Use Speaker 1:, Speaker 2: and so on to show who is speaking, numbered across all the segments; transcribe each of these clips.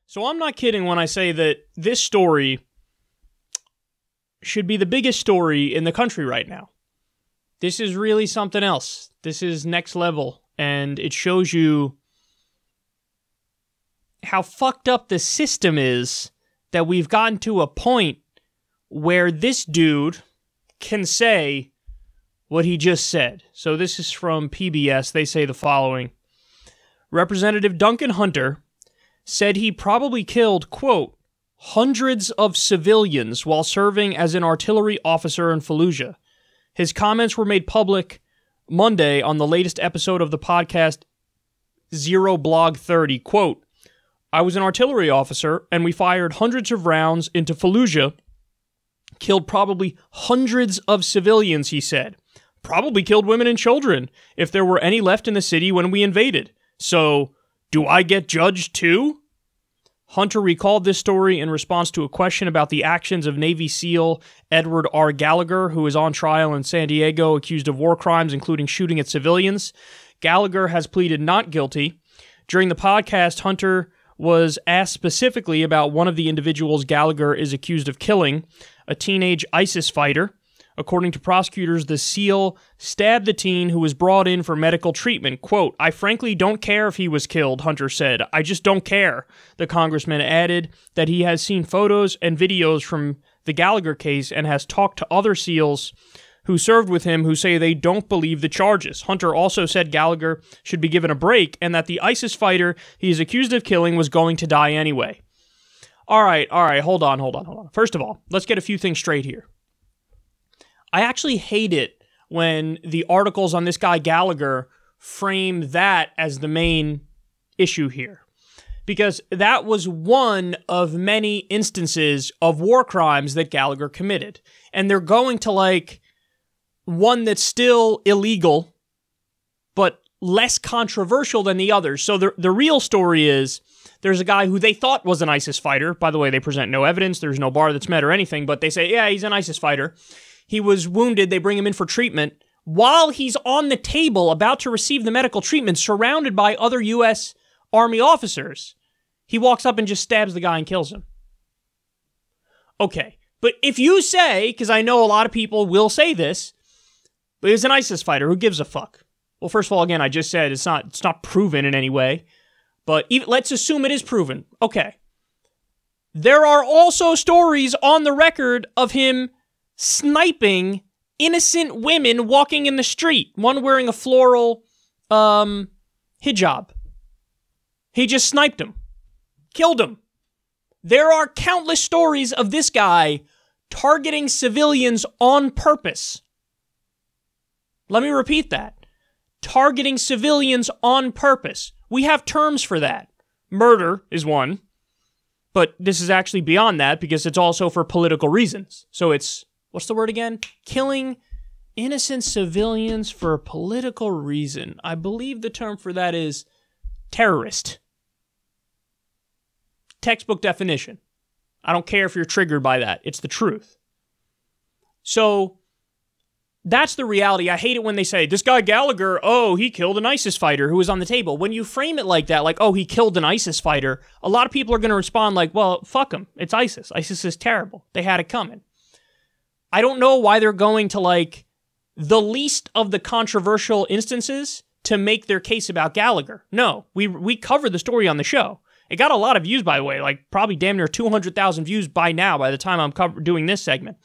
Speaker 1: So I'm not kidding when I say that this story should be the biggest story in the country right now. This is really something else. This is next level, and it shows you how fucked up the system is that we've gotten to a point where this dude can say what he just said. So this is from PBS. They say the following. Representative Duncan Hunter said he probably killed, quote, hundreds of civilians while serving as an artillery officer in Fallujah. His comments were made public Monday on the latest episode of the podcast Zero Blog 30. Quote, I was an artillery officer and we fired hundreds of rounds into Fallujah, killed probably hundreds of civilians, he said. Probably killed women and children if there were any left in the city when we invaded. So, do I get judged too? Hunter recalled this story in response to a question about the actions of Navy SEAL Edward R. Gallagher, who is on trial in San Diego accused of war crimes, including shooting at civilians. Gallagher has pleaded not guilty. During the podcast, Hunter was asked specifically about one of the individuals Gallagher is accused of killing, a teenage ISIS fighter. According to prosecutors, the SEAL stabbed the teen who was brought in for medical treatment. Quote, I frankly don't care if he was killed, Hunter said. I just don't care. The congressman added that he has seen photos and videos from the Gallagher case and has talked to other SEALs who served with him who say they don't believe the charges. Hunter also said Gallagher should be given a break and that the ISIS fighter he is accused of killing was going to die anyway. All right, hold on. First of all, let's get a few things straight here. I actually hate it when the articles on this guy Gallagher frame that as the main issue here. Because that was one of many instances of war crimes that Gallagher committed. And they're going to like one that's still illegal, but less controversial than the others. So the real story is there's a guy who they thought was an ISIS fighter. By the way, they present no evidence. There's no bar that's met or anything, but they say, yeah, he's an ISIS fighter. He was wounded. They bring him in for treatment. While he's on the table about to receive the medical treatment, surrounded by other U.S. Army officers, he walks up and just stabs the guy and kills him. Okay, but if you say, because I know a lot of people will say this, but he's an ISIS fighter, who gives a fuck? Well, first of all, again, I just said it's not proven in any way, but let's assume it is proven. Okay. There are also stories on the record of him sniping innocent women walking in the street, one wearing a floral hijab. He just sniped him. Killed him. There are countless stories of this guy targeting civilians on purpose. Let me repeat that. Targeting civilians on purpose. We have terms for that. Murder is one, but this is actually beyond that because it's also for political reasons. So it's, what's the word again? Killing innocent civilians for a political reason. I believe the term for that is terrorist. Textbook definition. I don't care if you're triggered by that. It's the truth. So that's the reality. I hate it when they say, this guy Gallagher, oh, he killed an ISIS fighter who was on the table. When you frame it like that, like, oh, he killed an ISIS fighter, a lot of people are going to respond like, well, fuck him. It's ISIS. ISIS is terrible. They had it coming. I don't know why they're going to, like, the least of the controversial instances to make their case about Gallagher. No, we covered the story on the show. It got a lot of views, by the way, like probably damn near 200,000 views by now, by the time I'm doing this segment.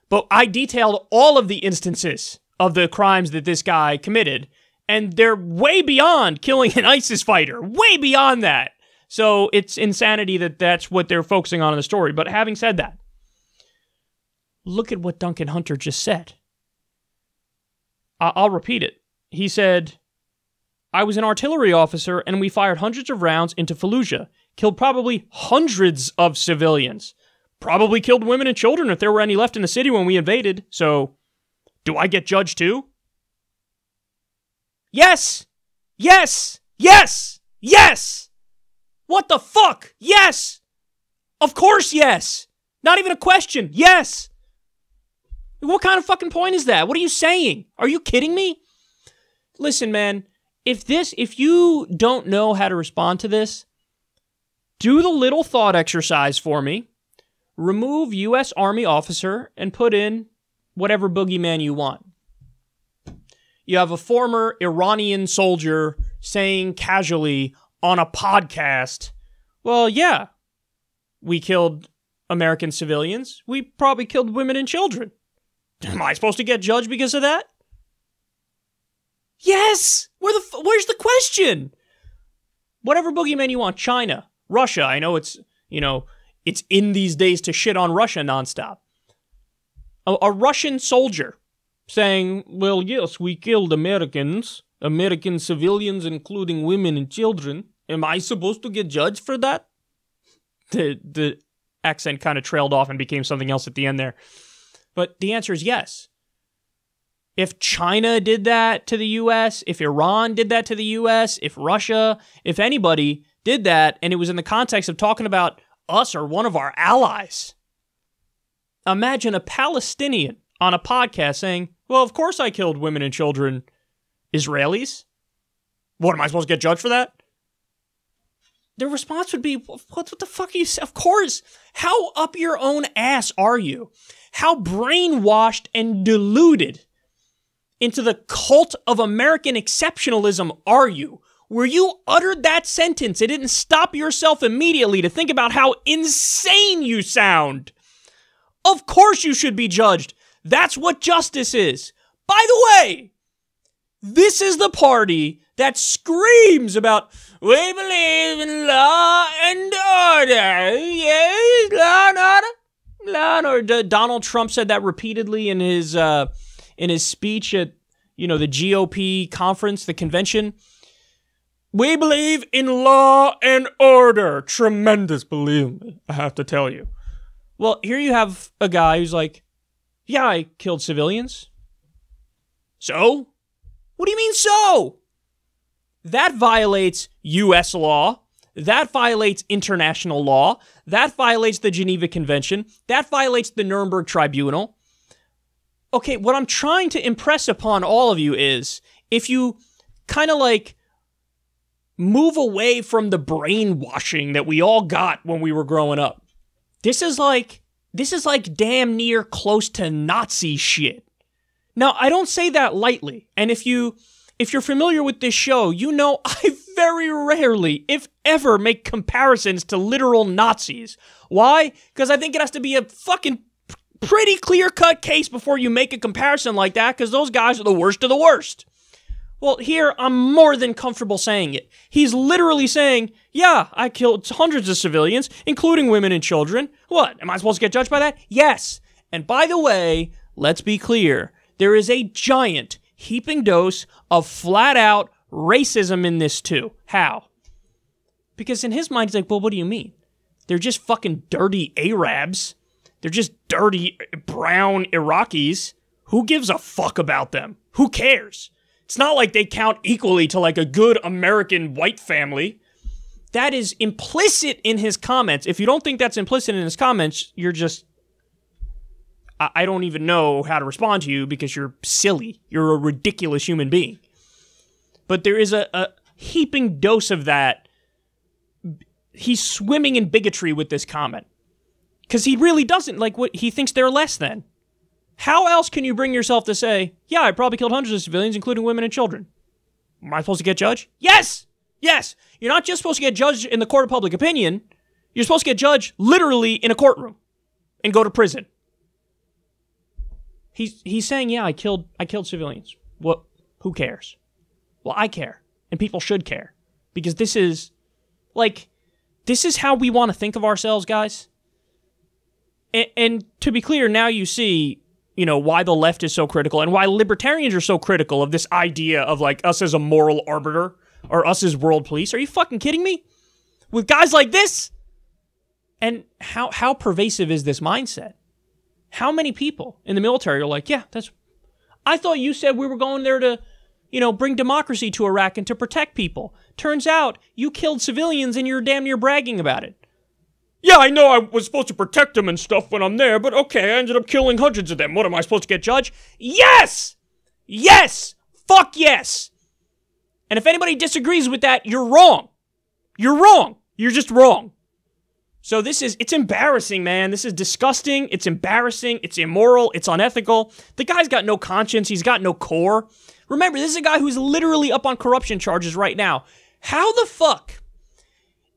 Speaker 1: But I detailed all of the instances of the crimes that this guy committed, and they're way beyond killing an ISIS fighter. Way beyond that. So it's insanity that that's what they're focusing on in the story. But having said that, look at what Duncan Hunter just said. I'll repeat it. He said, I was an artillery officer and we fired hundreds of rounds into Fallujah, killed probably hundreds of civilians, probably killed women and children if there were any left in the city when we invaded. So, do I get judged too? Yes! Yes! Yes! Yes! What the fuck? Yes! Of course yes! Not even a question. Yes! What kind of fucking point is that? What are you saying? Are you kidding me? Listen, man, if you don't know how to respond to this, Do the little thought exercise for me. Remove U.S. Army officer and put in whatever boogeyman you want. You have a former Iranian soldier saying casually on a podcast, well, yeah, we killed American civilians. We probably killed women and children. Am I supposed to get judged because of that? Yes! Where's the question? Whatever boogeyman you want. China, Russia. I know it's in these days to shit on Russia nonstop. A Russian soldier saying, well, yes, we killed American civilians, including women and children. Am I supposed to get judged for that? The accent kind of trailed off and became something else at the end there. But the answer is yes. If China did that to the U.S., if Iran did that to the U.S., if Russia, if anybody did that, and it was in the context of talking about us or one of our allies, imagine a Palestinian on a podcast saying, well, of course I killed women and children, Israelis. What, am I supposed to get judged for that? Their response would be, what the fuck are you saying? Of course. How up your own ass are you? How brainwashed and deluded into the cult of American exceptionalism are you? Where you uttered that sentence, it didn't stop yourself immediately to think about how insane you sound. Of course you should be judged. That's what justice is. By the way, this is the party that screams about, we believe in law and order. Yes, law and order. Law and order. Donald Trump said that repeatedly in his speech at, the GOP conference, the convention. We believe in law and order. Tremendous, believe me, I have to tell you. Well, here you have a guy who's like, yeah, I killed civilians. So? What do you mean so? That violates U.S. law. That violates international law. That violates the Geneva Convention. That violates the Nuremberg Tribunal. Okay, what I'm trying to impress upon all of you is, if you kind of move away from the brainwashing that we all got when we were growing up, this is like damn near close to Nazi shit. Now, I don't say that lightly, and if you're familiar with this show, you know I very rarely, if ever, make comparisons to literal Nazis. Why? Because I think it has to be a fucking pretty clear-cut case before you make a comparison like that, because those guys are the worst of the worst. Well, here, I'm more than comfortable saying it. He's literally saying, yeah, I killed hundreds of civilians, including women and children. What, am I supposed to get judged by that? Yes. And by the way, let's be clear, there is a giant heaping dose of flat-out racism in this too. How? Because in his mind, he's like, well, what do you mean? They're just fucking dirty Arabs. They're just dirty brown Iraqis. Who gives a fuck about them? Who cares? It's not like they count equally to a good American white family. That is implicit in his comments. If you don't think that's implicit in his comments, you're just... I don't even know how to respond to you because you're silly. You're a ridiculous human being. But there is a heaping dose of that. He's swimming in bigotry with this comment. Because he really doesn't. He thinks they're less than. How else can you bring yourself to say, yeah, I probably killed hundreds of civilians, including women and children? Am I supposed to get judged? Yes! Yes! You're not just supposed to get judged in the court of public opinion. You're supposed to get judged literally in a courtroom and go to prison. He's saying, yeah, I killed civilians. What? Who cares? Well, I care. And people should care. Because this is how we want to think of ourselves, guys. And to be clear, now you see, why the left is so critical and why libertarians are so critical of this idea of us as a moral arbiter or us as world police. Are you fucking kidding me? With guys like this? And how pervasive is this mindset? How many people in the military are like, yeah, I thought you said we were going there to, bring democracy to Iraq and to protect people. Turns out you killed civilians and you're damn near bragging about it. Yeah, I know I was supposed to protect them and stuff when I'm there, but okay, I ended up killing hundreds of them. What, am I supposed to get judged? Yes! Yes! Fuck yes! And if anybody disagrees with that, you're wrong. You're wrong. You're just wrong. So it's embarrassing, man. This is disgusting. It's embarrassing. It's immoral. It's unethical. The guy's got no conscience. He's got no core. Remember, this is a guy who's literally up on corruption charges right now. How the fuck,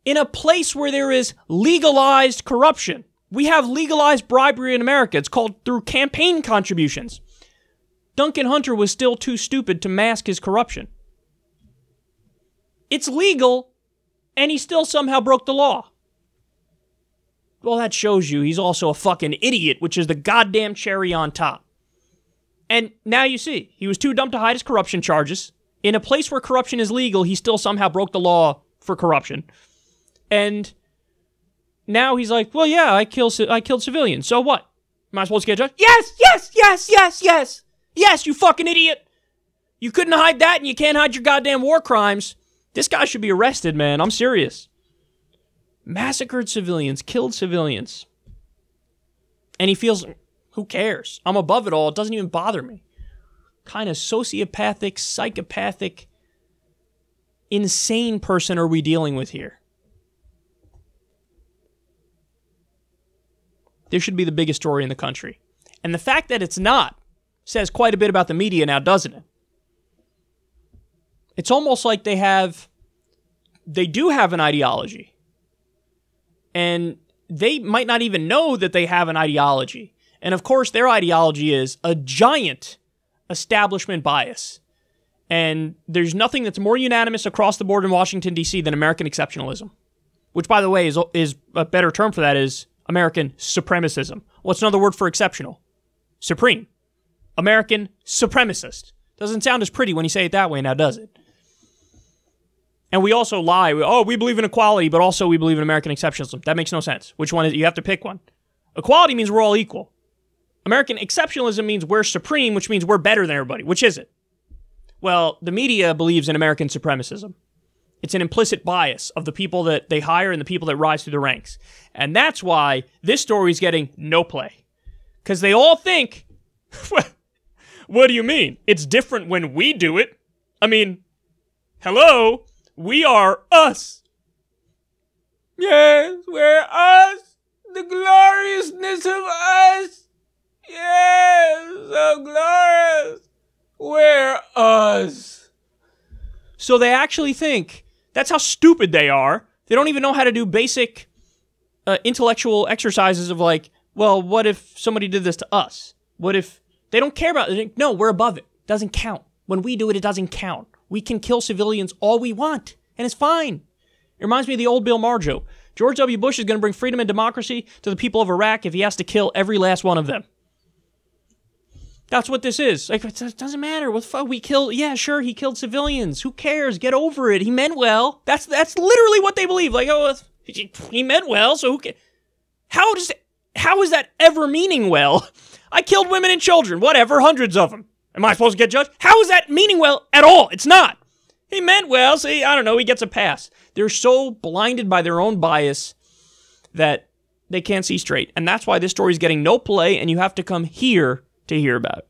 Speaker 1: in a place where there is legalized corruption, we have legalized bribery in America. It's called through campaign contributions. Duncan Hunter was still too stupid to mask his corruption. It's legal, and he still somehow broke the law. Well, that shows you he's also a fucking idiot, which is the goddamn cherry on top. And now you see, he was too dumb to hide his corruption charges. In a place where corruption is legal, he still somehow broke the law for corruption. And now he's like, well, yeah, I killed civilians. So what? Am I supposed to get judged? Yes, you fucking idiot. You couldn't hide that, and you can't hide your goddamn war crimes. This guy should be arrested, man. I'm serious. Massacred civilians, killed civilians. And he feels, who cares? I'm above it all. It doesn't even bother me. Kind of sociopathic, psychopathic, insane person are we dealing with here? This should be the biggest story in the country. And the fact that it's not says quite a bit about the media now, doesn't it? It's almost like they do have an ideology. And they might not even know that they have an ideology. And of course, their ideology is a giant establishment bias. And there's nothing that's more unanimous across the board in Washington, D.C. than American exceptionalism. Which, by the way, is a better term for that is American supremacism. What's another word for exceptional? Supreme. American supremacist. Doesn't sound as pretty when you say it that way now, does it? And we also lie. We believe in equality, but also we believe in American exceptionalism. That makes no sense. Which one is it? You have to pick one. Equality means we're all equal. American exceptionalism means we're supreme, which means we're better than everybody. Which is it? Well, the media believes in American supremacism. It's an implicit bias of the people that they hire and the people that rise through the ranks. And that's why this story is getting no play. Because they all think, what do you mean? It's different when we do it. I mean, hello? We are us. Yes, we're us. The gloriousness of us. Yes, so glorious. We're us. So they actually think, that's how stupid they are. They don't even know how to do basic intellectual exercises of like, well, what if somebody did this to us? What if they don't care about it? No, we're above it. Doesn't count. When we do it, it doesn't count. We can kill civilians all we want, and it's fine. It reminds me of the old Bill Maher joke. George W. Bush is going to bring freedom and democracy to the people of Iraq if he has to kill every last one of them. That's what this is. Like, it doesn't matter. What the fuck? We killed... Yeah, sure, he killed civilians. Who cares? Get over it. He meant well. That's literally what they believe. Like, oh, he meant well, so who cares? How is that ever meaning well? I killed women and children. Whatever, hundreds of them. Am I supposed to get judged? How is that meaning well at all? It's not. He meant well, so I don't know, he gets a pass. They're so blinded by their own bias that they can't see straight. And that's why this story is getting no play, and you have to come here to hear about it.